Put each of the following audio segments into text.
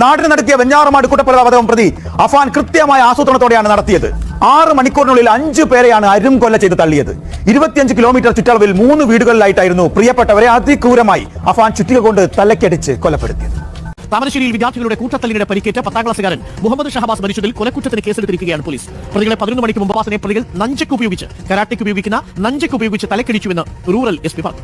നാടിന് നടത്തിയ വെഞ്ഞാറമാട് കൂട്ടക്കൊലപാതകം പ്രതി അഫാൻ കൃത്യമായ ആസൂത്രണത്തോടെയാണ് നടത്തിയത്. 6 മണിക്കൂറിനുള്ളിൽ 5 പേരെയാണ് അരും കൊല ചെയ്ത് തള്ളിയത്. 25 കിലോമീറ്റർ ചുറ്റളവിൽ 3 വീടുകളിലായിട്ടായിരുന്നു പ്രിയപ്പെട്ടവരെ അതിക്രൂരമായി അഫാൻ ചുറ്റിക കൊണ്ട് തലക്കടിച്ച് കൊലപ്പെടുത്തിയത്. താമരശ്ശേരിയിൽ വിദ്യാർത്ഥികളുടെ കൂട്ടത്തല്ലിനിടെ പരിക്കേറ്റ 10ാം ക്ലാസ്സുകാരൻ മുഹമ്മദ് ഷഹബാസ് മരിച്ചതിൽ കൊലക്കുറ്റത്തിന് കേസെടുത്തിരിക്കുകയാണ് പോലീസ്. പ്രതികളെ 11 മണിക്ക് മുമ്പ് പ്രതികൾ നഞ്ചക്ക് ഉപയോഗിച്ച് തലക്കടിച്ചുവെന്ന് റൂറൽ SP പറഞ്ഞു.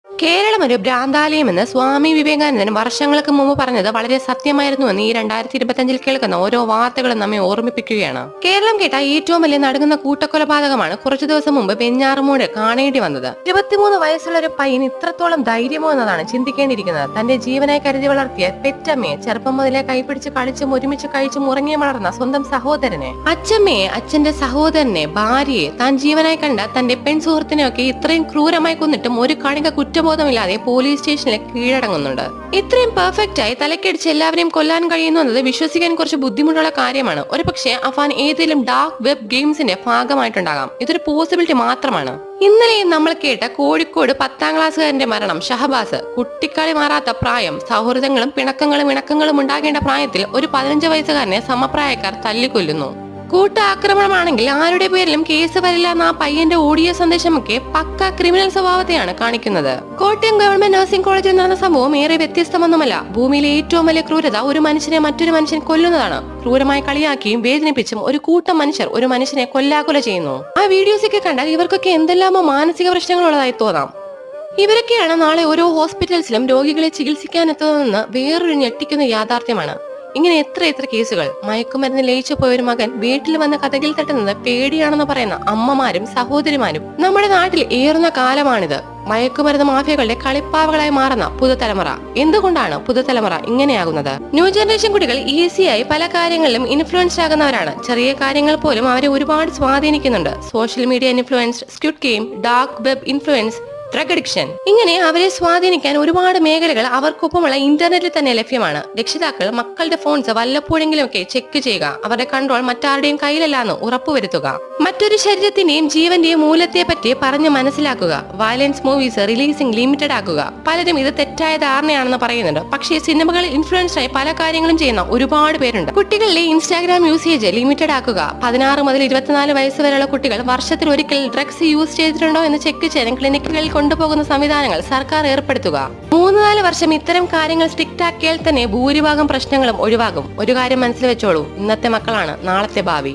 കേരളം ഒരു ഭ്രാന്താലയമെന്ന് സ്വാമി വിവേകാനന്ദൻ വർഷങ്ങൾക്ക് മുമ്പ് പറഞ്ഞത് വളരെ സത്യമായിരുന്നുവെന്ന് ഈ 2025 കേൾക്കുന്ന ഓരോ വാർത്തകളും നമ്മെ ഓർമ്മിപ്പിക്കുകയാണ്. കേരളം കേട്ട ഏറ്റവും വലിയ നടുങ്ങുന്ന കൂട്ടക്കൊലപാതകമാണ് കുറച്ചു ദിവസം മുമ്പ് വെഞ്ഞാറമൂട് കാണേണ്ടി വന്നത്. 23 വയസ്സുള്ള ഒരു പയ്യൻ ഇത്രത്തോളം ധൈര്യമോ എന്നതാണ് ചിന്തിക്കേണ്ടിയിരിക്കുന്നത്. തന്റെ ജീവനായി കരുതി വളർത്തിയ പെറ്റമ്മയെ, ചെറുപ്പം മുതലേ കൈപിടിച്ച് കളിച്ചും ഒരുമിച്ച് കഴിച്ചും ഉറങ്ങി വളർന്ന സ്വന്തം സഹോദരനെ, അച്ഛമ്മയെ, അച്ഛന്റെ സഹോദരനെ, ഭാര്യയെ, താൻ ജീവനായി കണ്ട തന്റെ പെൺ സുഹൃത്തിനെയൊക്കെ ഇത്രയും ക്രൂരമായി കൊന്നിട്ടും ഒരു കണിക കുറ്റബോധമില്ലാതെ പോലീസ് സ്റ്റേഷനിൽ കീഴടങ്ങുന്നുണ്ട്. ഇത്രയും പെർഫെക്റ്റ് ആയി തലക്കടിച്ച് എല്ലാവരെയും കൊല്ലാൻ കഴിയുന്നു എന്നത് വിശ്വസിക്കാൻ കുറച്ച് ബുദ്ധിമുട്ടുള്ള കാര്യമാണ്. ഒരു പക്ഷേ അഫാൻ ഏതെങ്കിലും ഡാർക്ക് വെബ് ഗെയിംസിന്റെ ഭാഗമായിട്ടുണ്ടാകാം. ഇതൊരു പോസിബിലിറ്റി മാത്രമാണ്. ഇന്നലെ നമ്മൾ കേട്ട കോഴിക്കോട് 10ാം ക്ലാസ്സുകാരന്റെ മരണം, ഷഹബാസ്, കുട്ടിക്കളി മാറാത്ത പ്രായം, സൗഹൃദങ്ങളും പിണക്കങ്ങളും ഉണ്ടാകേണ്ട പ്രായത്തിൽ ഒരു 15 വയസ്സുകാരനെ സമപ്രായക്കാർ തല്ലിക്കൊല്ലുന്നു. കൂട്ടാക്രമണമാണെങ്കിൽ ആരുടെ പേരിലും കേസ് വരില്ല എന്ന ആ പയ്യന്റെ ഓഡിയോ സന്ദേശമൊക്കെ പക്ക ക്രിമിനൽ സ്വഭാവത്തെയാണ് കാണിക്കുന്നത്. കോട്ടയം ഗവൺമെന്റ് നഴ്സിംഗ് കോളേജിൽ നടന്ന സംഭവം ഏറെ വ്യത്യസ്തമൊന്നുമല്ല. ഭൂമിയിലെ ഏറ്റവും വലിയ ക്രൂരത ഒരു മനുഷ്യനെ മറ്റൊരു മനുഷ്യൻ കൊല്ലുന്നതാണ്. ക്രൂരമായി കളിയാക്കിയും വേദനിപ്പിച്ചും ഒരു കൂട്ടം മനുഷ്യർ ഒരു മനുഷ്യനെ കൊല്ലാകൊല ചെയ്യുന്നു. ആ വീഡിയോസൊക്കെ കണ്ടാൽ ഇവർക്കൊക്കെ എന്തെല്ലാമോ മാനസിക പ്രശ്നങ്ങൾ ഉള്ളതായി തോന്നാം. ഇവരൊക്കെയാണ് നാളെ ഓരോ ഹോസ്പിറ്റൽസിലും രോഗികളെ ചികിത്സിക്കാനെത്തുന്നതെന്ന് വേറൊരു ഞെട്ടിക്കുന്ന യാഥാർത്ഥ്യമാണ്. ഇങ്ങനെ എത്ര കേസുകൾ. മയക്കുമരുന്ന് ലയിച്ചു പോയൊരു മകൻ വീട്ടിൽ വന്ന് കഥകിൽ തട്ടുന്നത് പേടിയാണെന്ന് പറയുന്ന അമ്മമാരും സഹോദരിമാരും നമ്മുടെ നാട്ടിൽ ഏറുന്ന കാലമാണിത്. മയക്കുമരുന്ന് മാഫിയകളുടെ കളിപ്പാവകളായി മാറുന്ന പുതുതലമുറ. എന്തുകൊണ്ടാണ് പുതുതലമുറ ഇങ്ങനെയാകുന്നത്? ന്യൂ ജനറേഷൻ കുട്ടികൾ ഈസിയായി പല കാര്യങ്ങളിലും ഇൻഫ്ലുവൻസ് ആകുന്നവരാണ്. ചെറിയ കാര്യങ്ങൾ പോലും അവരെ ഒരുപാട് സ്വാധീനിക്കുന്നുണ്ട്. Social media influence, squid game, dark web influence, drug addiction, ഇങ്ങനെ അവരെ സ്വാധീനിക്കാൻ ഒരുപാട് മേഖലകൾ അവർക്കൊപ്പമുള്ള ഇന്റർനെറ്റിൽ തന്നെ ലഭ്യമാണ്. രക്ഷിതാക്കൾ മക്കളുടെ ഫോൺസ് വല്ലപ്പോഴെങ്കിലും ഒക്കെ ചെക്ക് ചെയ്യുക. അവരുടെ കൺട്രോൾ മറ്റാരുടെയും കയ്യിലല്ലാന്ന് ഉറപ്പുവരുത്തുക. മറ്റൊരു ശരീരത്തിന്റെയും ജീവന്റെയും മൂല്യത്തെ പറ്റി പറഞ്ഞ് മനസ്സിലാക്കുക. വയലൻസ് മൂവീസ് റിലീസിംഗ് ലിമിറ്റഡ് ആക്കുക. പലരും ഇത് തെറ്റായ ധാരണയാണെന്ന് പറയുന്നുണ്ട്. പക്ഷേ സിനിമകളിൽ ഇൻഫ്ലുവൻസ് ആയി പല കാര്യങ്ങളും ചെയ്യുന്ന ഒരുപാട് പേരുണ്ട്. കുട്ടികളുടെ ഇൻസ്റ്റാഗ്രാം യൂസേജ് ലിമിറ്റഡ് ആക്കുക. 16 മുതൽ 24 വയസ്സ് വരെയുള്ള കുട്ടികൾ വർഷത്തിൽ ഒരിക്കൽ ഡ്രഗ്സ് യൂസ് ചെയ്തിട്ടുണ്ടോ എന്ന് ചെക്ക് ചെയ്യാൻ ക്ലിനിക്കുകളിൽ കൊണ്ടുപോകുന്ന സംവിധാനങ്ങൾ സർക്കാർ ഏർപ്പെടുത്തുക. 3-4 വർഷം ഇത്തരം കാര്യങ്ങൾ സ്ട്രിക്റ്റ് ആക്കിയാൽ തന്നെ ഭൂരിഭാഗം പ്രശ്നങ്ങളും ഒഴിവാകും. ഒരു കാര്യം മനസ്സിൽ വെച്ചോളൂ, ഇന്നത്തെ മക്കളാണ് നാളത്തെ ഭാവി.